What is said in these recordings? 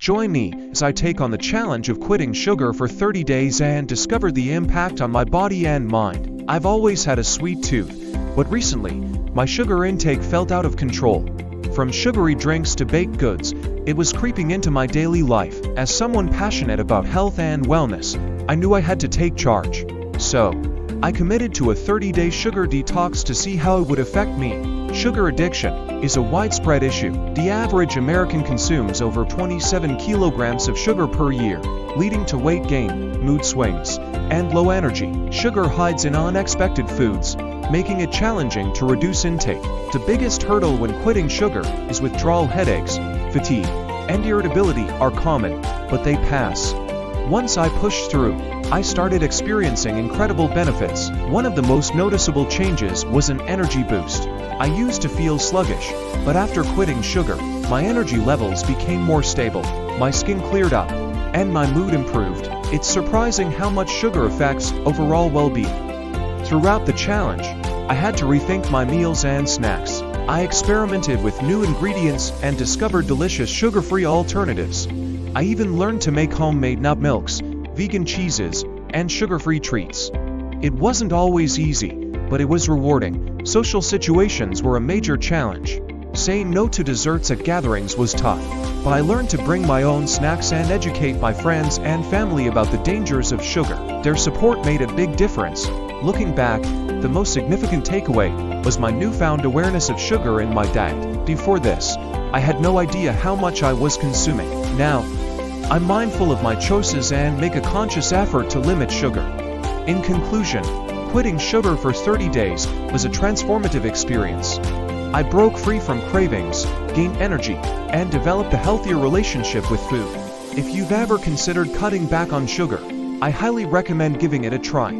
Join me as I take on the challenge of quitting sugar for 30 days and discover the impact on my body and mind. I've always had a sweet tooth, but recently, my sugar intake felt out of control. From sugary drinks to baked goods, it was creeping into my daily life. As someone passionate about health and wellness, I knew I had to take charge. So, I committed to a 30-day sugar detox to see how it would affect me. Sugar addiction is a widespread issue. The average American consumes over 27 kilograms of sugar per year, leading to weight gain, mood swings, and low energy. Sugar hides in unexpected foods, making it challenging to reduce intake. The biggest hurdle when quitting sugar is withdrawal. Headaches, fatigue, and irritability are common, but they pass. Once I pushed through, I started experiencing incredible benefits. One of the most noticeable changes was an energy boost. I used to feel sluggish, but after quitting sugar, my energy levels became more stable, my skin cleared up, and my mood improved. It's surprising how much sugar affects overall well-being. Throughout the challenge, I had to rethink my meals and snacks. I experimented with new ingredients and discovered delicious sugar-free alternatives. I even learned to make homemade nut milks, vegan cheeses, and sugar-free treats. It wasn't always easy, but it was rewarding. Social situations were a major challenge. Saying no to desserts at gatherings was tough, but I learned to bring my own snacks and educate my friends and family about the dangers of sugar. Their support made a big difference. Looking back, the most significant takeaway was my newfound awareness of sugar in my diet. Before this, I had no idea how much I was consuming. Now, I'm mindful of my choices and make a conscious effort to limit sugar. In conclusion, quitting sugar for 30 days was a transformative experience. I broke free from cravings, gained energy, and developed a healthier relationship with food. If you've ever considered cutting back on sugar, I highly recommend giving it a try.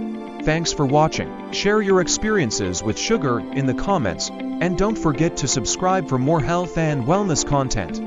Thanks for watching. Share your experiences with sugar in the comments, and don't forget to subscribe for more health and wellness content.